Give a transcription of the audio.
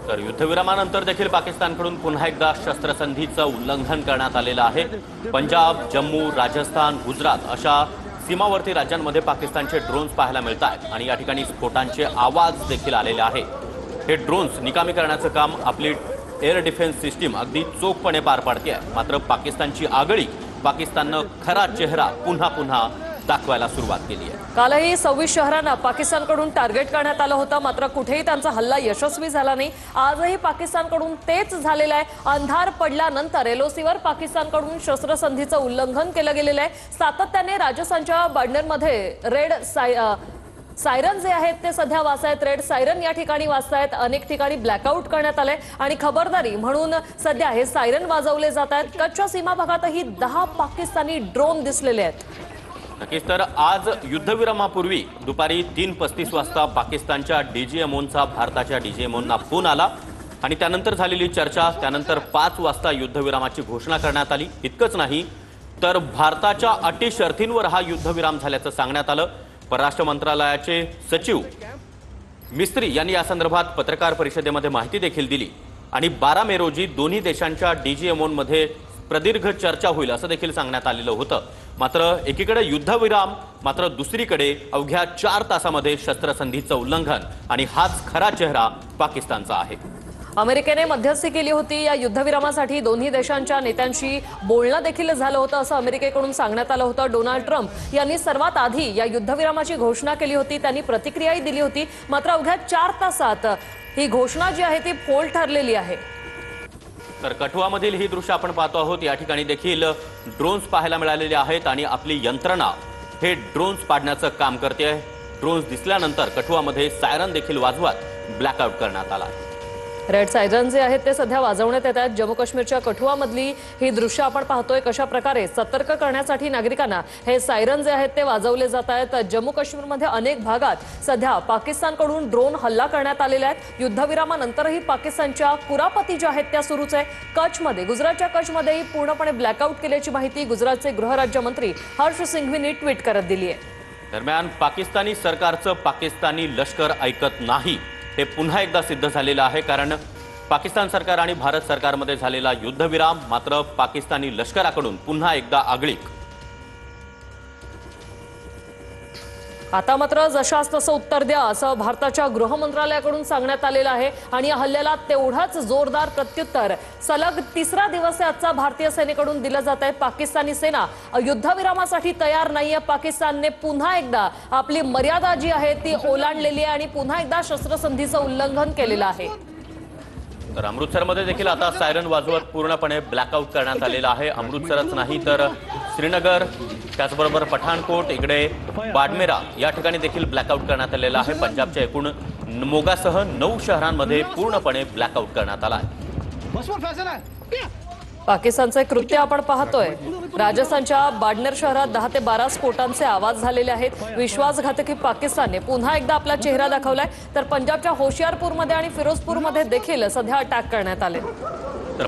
तर युद्धविरामानंतर देखील पाकिस्तानकडून पुन्हा एकदा शस्त्रसंधीचं उल्लंघन करण्यात आलेलं आहे। पंजाब, जम्मू, राजस्थान, गुजरात अशा सीमावर्ती राज्यांमध्ये पाकिस्तानचे ड्रोन्स पाहायला मिळतात आणि या ठिकाणी स्फोटांचे आवाज देखील आलेले आहेत। हे ड्रोन्स निकामी करण्याचं काम आपली एअर डिफेन्स सिस्टीम अगदी चोखपणे पार पाडते आहे। मात्र पाकिस्तानची आगळी, पाकिस्ताननं खरा चेहरा पुन्हा पुन्हा दाखवायला सुरुवात केली आहे। कालही 26 शहरांना पाकिस्तानकडून टार्गेट करण्यात आलं होतं, मात्र कुठेही त्यांचा हल्ला यशस्वी झाला नाही। आजही पाकिस्तानकडून तेच झालेलं आहे। अंधार पडल्यानंतर एलओसीवर पाकिस्तानकडून शस्त्रसंधीचं उल्लंघन केलं गेलेलं आहे। सातत्याने राजस्थानच्या बाडमेरमध्ये रेड सायरन जे आहेत ते सध्या वाजतायत। रेड सायरन या ठिकाणी वाजतायत। अनेक ठिकाणी ब्लॅकआउट करण्यात आले आणि खबरदारी म्हणून सध्या हे सायरन वाजवले जात आहेत। कच्छच्या सीमा भागातही 10 पाकिस्तानी ड्रोन दिसलेले आहेत। नक्कीच, तर आज युद्धविरामापूर्वी दुपारी 3:35 वाजता पाकिस्तानच्या डीजीएमओचा भारताच्या डीजीएमओंना फोन आला आणि त्यानंतर झालेली चर्चा, त्यानंतर 5 वाजता युद्धविरामाची घोषणा करण्यात आली। इतकंच नाही तर भारताच्या अटी शर्तींवर हा युद्धविराम झाल्याचं सांगण्यात आलं। परराष्ट्र मंत्रालयाचे सचिव मिस्त्री यांनी या संदर्भात पत्रकार परिषदेमध्ये माहिती देखील दिली आणि 12 मे रोजी दोन्ही देशांच्या डीजीएमओंमध्ये प्रदीर्घ चर्चा होईल असं देखील सांगण्यात आलेलं होतं। मात्र एकीकडे युद्धविराम, मात्र दुसरीकडे अवघ्या 4 तासामध्ये शस्त्रसंधीचं उल्लंघन आणि हाच खरा चेहरा पाकिस्तानचा आहे। अमेरिकेने मध्यस्थी केली होती। या युद्धविरामासाठी दोन्ही देशांच्या नेत्यांशी बोलणं देखील झालं होतं असं अमेरिकेकडून सांगण्यात आलं होतं। डोनाल्ड ट्रम्प यांनी सर्वात आधी या युद्धविरामाची घोषणा केली होती, त्यांनी प्रतिक्रियाही दिली होती। मात्र अवघ्या 4 तासात ही घोषणा जी आहे ती फोल ठरलेली आहे। तर कठुआमधील ही दृश्य आपण पाहतो आहोत। या ठिकाणी देखील ड्रोन्स पाहायला मिळालेले आहेत आणि आपली यंत्रणा हे ड्रोन्स पाडण्याचं काम करते। ड्रोन्स दिसल्यानंतर कठुआमध्ये सायरन देखील वाजवत ब्लॅकआउट करण्यात आला। रेड सायरन जे आहेत ते सध्या वाजवण्यात येत आहेत। जम्मू काश्मीरच्या कठुआमधली ही दृश्य आपण पाहतोय। कशा प्रकारे सतर्क करण्यासाठी नागरिकांना हे सायरन जे आहेत ते वाजवले जात आहेत। जम्मू काश्मीरमध्ये अनेक भागात सध्या पाकिस्तानकडून ड्रोन हल्ला करण्यात आलेला आहे। युद्धविरामानंतरही पाकिस्तानच्या कुरापती ज्या आहेत त्या सुरूच आहे। कच्छमध्ये, गुजरातच्या कच्छमध्येही पूर्णपणे ब्लॅकआउट केल्याची माहिती गुजरातचे गृहराज्यमंत्री हर्ष सिंघवींनी ट्विट करत दिली आहे। दरम्यान पाकिस्तानी सरकारचं पाकिस्तानी लष्कर ऐकत नाही हे पुन्हा एकदा सिद्ध झालेलं आहे। कारण पाकिस्तान सरकार आणि भारत सरकारमध्ये झालेला युद्धविराम मात्र पाकिस्तानी लष्कराकडून पुन्हा एकदा आगळीक। आता मात्र जशास तसं उत्तर द्या असं भारताच्या गृह मंत्रालयाकडून सांगण्यात आलेलं आहे आणि या हल्ल्याला तेवढाच जोरदार प्रत्युत्तर सलग 3रा दिवस आजचा भारतीय सेनेकडून दिलं जात आहे। पाकिस्तानी सेना युद्धविरामासाठी तयार नाहीये। पाकिस्तानने पुन्हा एकदा आपली मर्यादा जी आहे ती ओलांडलेली आहे आणि पुन्हा एकदा शस्त्रसंधीचं उल्लंघन केलेलं आहे। तर अमृतसरमध्ये देखील आता सायरन वाजवत पूर्णपणे ब्लॅकआउट करण्यात आलेलं आहे। अमृतसरच नाही तर श्रीनगर, त्याचबरोबर पठाणकोट, इकडे बाडमेरा या ठिकाणी देखील ब्लॅकआउट करण्यात आलेलं आहे। पंजाबच्या एकूण मोगासह 9 शहरांमध्ये पूर्णपणे ब्लॅकआउट करण्यात आला आहे। पाकिस्तानचे कृत्य आपण पाहतोय। राजस्थानच्या बाडमेर शहरात 10 ते 12 स्फोटांचे आवाज झालेले आहेत। विश्वासघातकी पाकिस्तानने पुन्हा एकदा आपला चेहरा दाखवलाय। तर पंजाबच्या होशियारपूरमध्ये आणि फिरोजपूरमध्ये देखील सध्या अटॅक करण्यात आले। तर